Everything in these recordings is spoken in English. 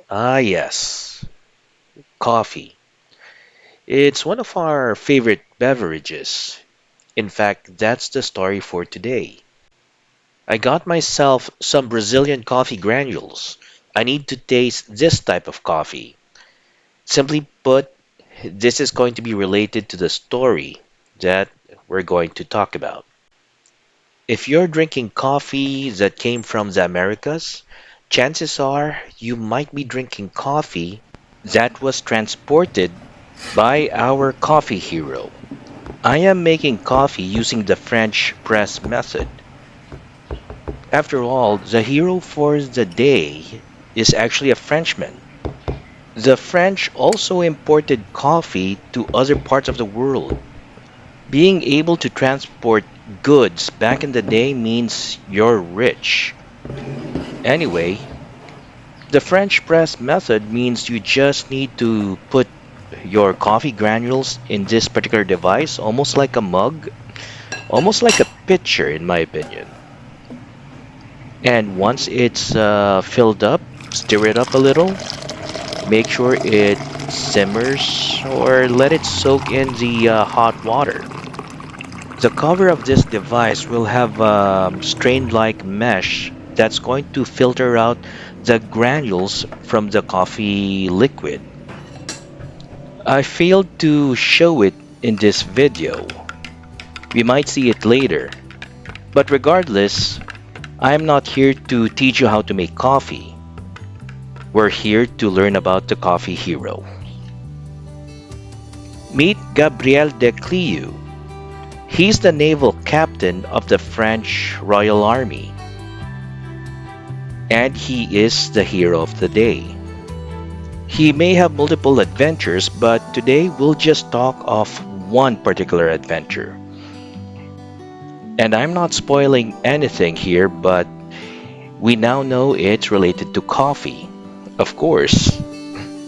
Ah, yes, coffee. It's one of our favorite beverages. In fact, that's the story for today. I got myself some Brazilian coffee granules. I need to taste this type of coffee. Simply put, this is going to be related to the story that we're going to talk about. If you're drinking coffee that came from the Americas, chances are you might be drinking coffee that was transported by our coffee hero. I am making coffee using the French press method. After all, the hero for the day is actually a Frenchman. The French also imported coffee to other parts of the world. Being able to transport goods back in the day means you're rich. Anyway, the French press method means you just need to put your coffee granules in this particular device, almost like a mug, almost like a pitcher, in my opinion. And once it's filled up, stir it up a little, make sure it simmers or let it soak in the hot water. The cover of this device will have strained-like mesh that's going to filter out the granules from the coffee liquid. I failed to show it in this video. We might see it later. But regardless, I'm not here to teach you how to make coffee. We're here to learn about the coffee hero. Meet Gabriel de Clieu. He's the naval captain of the French Royal Army, and he is the hero of the day. He may have multiple adventures, but today we'll just talk of one particular adventure. And I'm not spoiling anything here, but we now know it's related to coffee. Of course,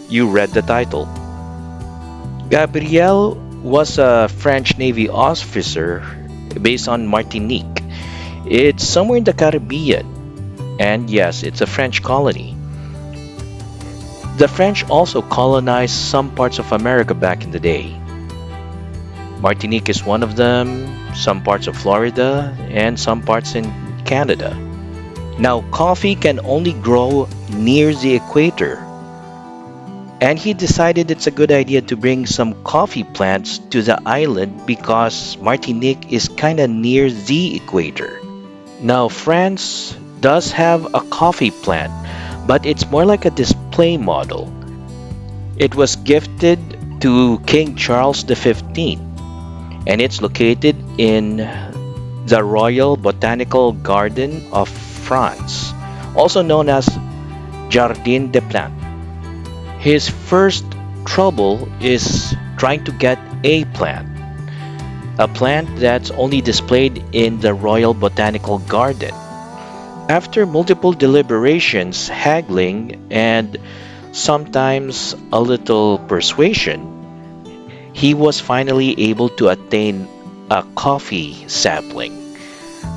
you read the title. Gabriel was a French Navy officer based on Martinique. It's somewhere in the Caribbean, and yes, it's a French colony. The French also colonized some parts of America back in the day. Martinique is one of them, some parts of Florida, and some parts in Canada. Now, coffee can only grow near the equator, and he decided it's a good idea to bring some coffee plants to the island because Martinique is kind of near the equator. Now, France does have a coffee plant, but it's more like a display model. It was gifted to King Charles XV, and it's located in the Royal Botanical Garden of France, also known as Jardin des Plantes. His first trouble is trying to get a plant that's only displayed in the Royal Botanical Garden. After multiple deliberations, haggling, and sometimes a little persuasion, he was finally able to attain a coffee sapling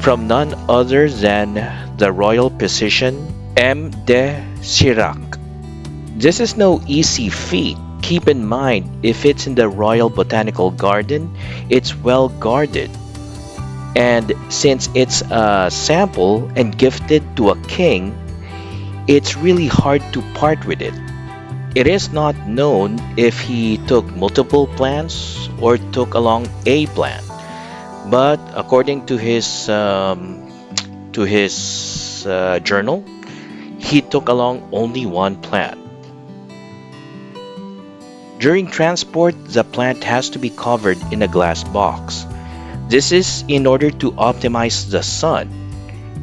from none other than the royal physician M. de Chirac. This is no easy feat. Keep in mind, if it's in the Royal Botanical Garden, it's well guarded. And since it's a sample and gifted to a king, it's really hard to part with it. It is not known if he took multiple plants or took along a plant, but according to his journal, he took along only one plant. During transport, the plant has to be covered in a glass box. This is in order to optimize the sun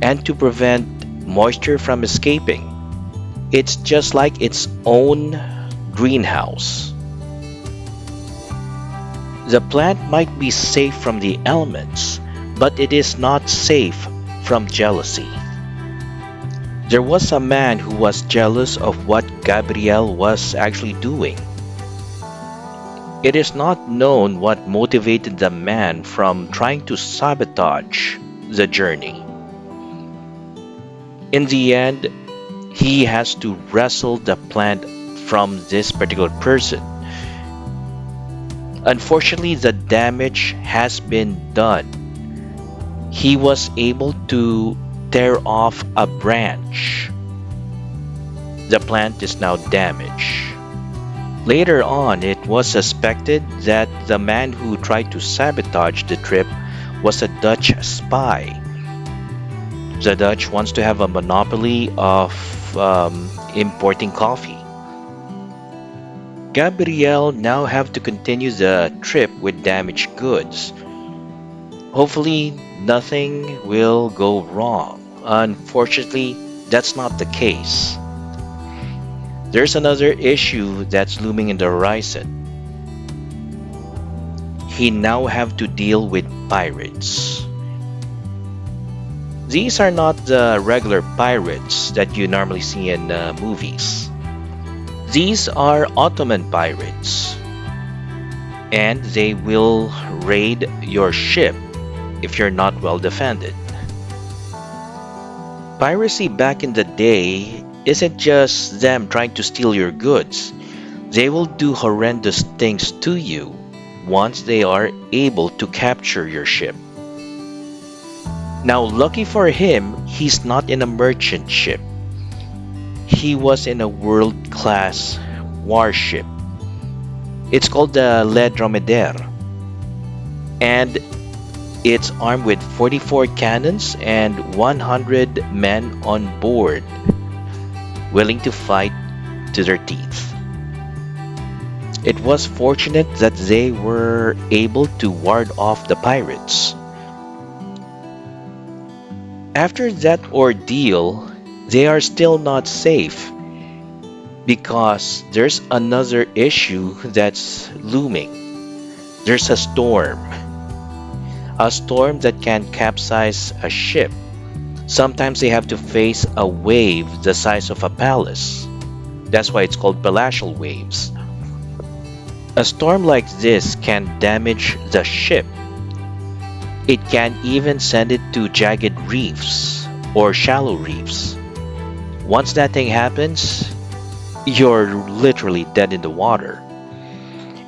and to prevent moisture from escaping. It's just like its own greenhouse. The plant might be safe from the elements, but it is not safe from jealousy. There was a man who was jealous of what Gabriel was actually doing. It is not known what motivated the man from trying to sabotage the journey. In the end, He has to wrestle the plant from this particular person. Unfortunately, the damage has been done. He was able to tear off a branch. The plant is now damaged. Later on, it was suspected that the man who tried to sabotage the trip was a Dutch spy. The Dutch wants to have a monopoly of importing coffee. Gabriel now have to continue the trip with damaged goods. Hopefully, nothing will go wrong. Unfortunately, that's not the case. There's another issue that's looming in the horizon. He now have to deal with pirates. These are not the regular pirates that you normally see in movies. These are Ottoman pirates, and they will raid your ship if you're not well defended. Piracy back in the day isn't just them trying to steal your goods. They will do horrendous things to you once they are able to capture your ship. Now, lucky for him, he's not in a merchant ship. He was in a world-class warship. It's called the Le Dromadaire, and it's armed with 44 cannons and 100 men on board, willing to fight to their teeth. It was fortunate that they were able to ward off the pirates. After that ordeal, they are still not safe because there's another issue that's looming. There's a storm that can capsize a ship. Sometimes they have to face a wave the size of a palace. That's why it's called palatial waves. A storm like this can damage the ship. It can even send it to jagged reefs or shallow reefs. Once that thing happens, you're literally dead in the water.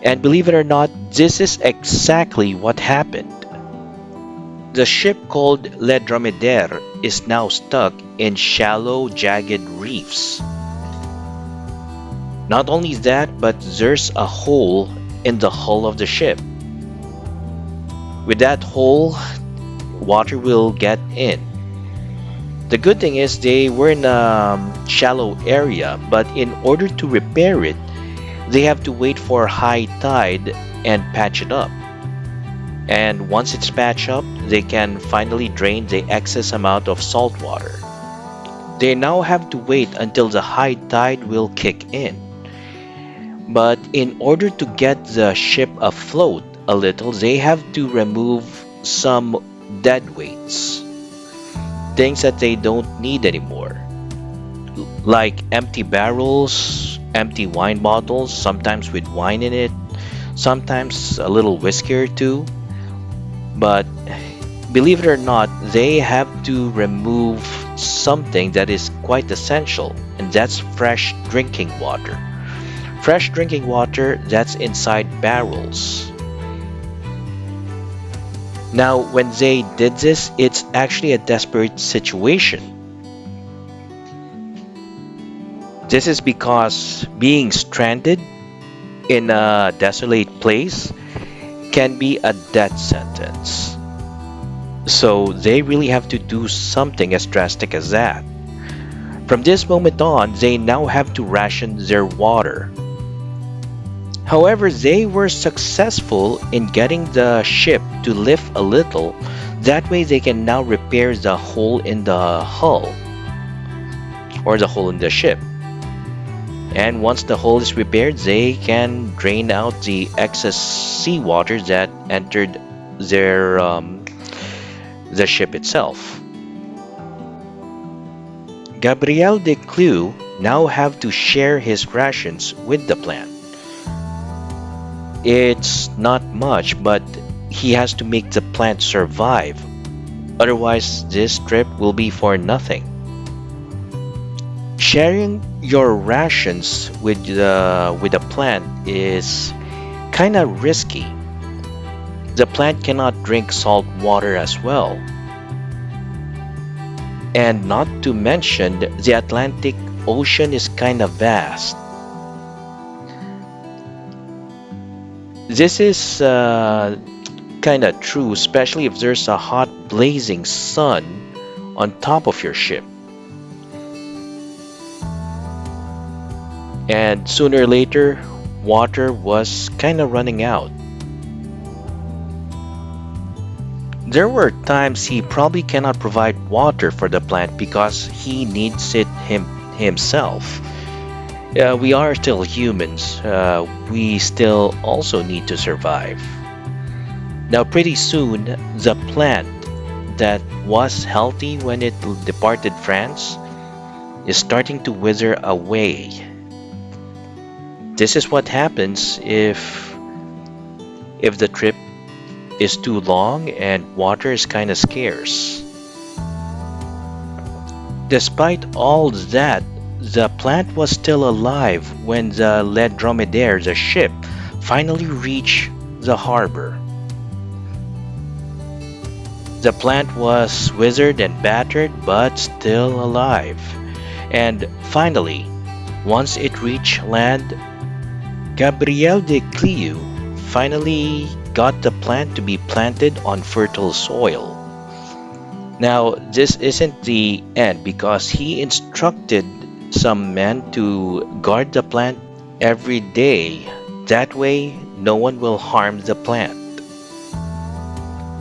And believe it or not, this is exactly what happened. The ship called Le Dromadaire is now stuck in shallow, jagged reefs. Not only that, but there's a hole in the hull of the ship. With that hole, water will get in. The good thing is they were in a shallow area, but in order to repair it, they have to wait for high tide and patch it up. And once it's patched up, they can finally drain the excess amount of salt water. They now have to wait until the high tide will kick in. But in order to get the ship afloat a little, they have to remove some dead weights, things that they don't need anymore, like empty barrels, empty wine bottles, sometimes with wine in it, sometimes a little whiskey or two. But believe it or not, they have to remove something that is quite essential, and that's fresh drinking water. Fresh drinking water that's inside barrels. Now, when they did this, it's actually a desperate situation. This is because being stranded in a desolate place can be a death sentence. So they really have to do something as drastic as that. From this moment on, they now have to ration their water. However, they were successful in getting the ship to lift a little. That way they can now repair the hole in the hull, or the hole in the ship. And once the hole is repaired, they can drain out the excess seawater that entered the ship itself. Gabriel de Clieu now have to share his rations with the plant. It's not much, but he has to make the plant survive. Otherwise, this trip will be for nothing. Sharing your rations with a plant is kind of risky. The plant cannot drink salt water as well. And not to mention, the Atlantic Ocean is kind of vast. This is kind of true, especially if there's a hot, blazing sun on top of your ship. And sooner or later, water was kind of running out. There were times he probably cannot provide water for the plant because he needs it himself. We are still humans. We still also need to survive. Now, pretty soon, the plant that was healthy when it departed France is starting to wither away. This is what happens if the trip is too long and water is kind of scarce. Despite all that, the plant was still alive when the Le Dromedare, the ship, finally reached the harbor. The plant was withered and battered, but still alive. And finally, once it reached land, Gabriel de Clieu finally got the plant to be planted on fertile soil. Now, this isn't the end because he instructed some men to guard the plant every day. That way, no one will harm the plant.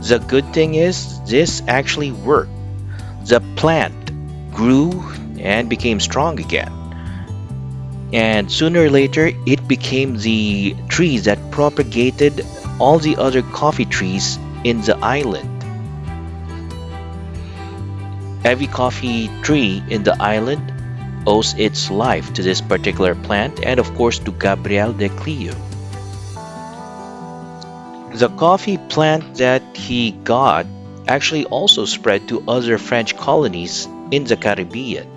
The good thing is, this actually worked. The plant grew and became strong again. And sooner or later, it became the tree that propagated all the other coffee trees in the island. Every coffee tree in the island owes its life to this particular plant and, of course, to Gabriel de Clieu. The coffee plant that he got actually also spread to other French colonies in the Caribbean.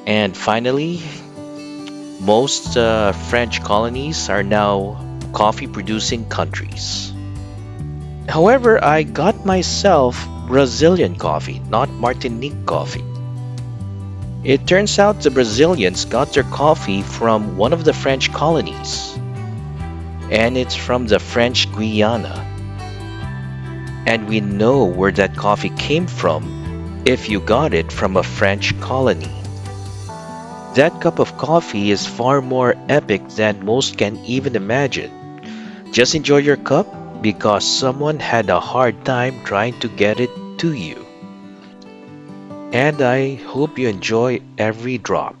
And finally, most French colonies are now coffee producing countries. However, I got myself Brazilian coffee, not Martinique coffee. It turns out the Brazilians got their coffee from one of the French colonies, and it's from the French Guiana. And we know where that coffee came from if you got it from a French colony. That cup of coffee is far more epic than most can even imagine. Just enjoy your cup because someone had a hard time trying to get it to you. And I hope you enjoy every drop.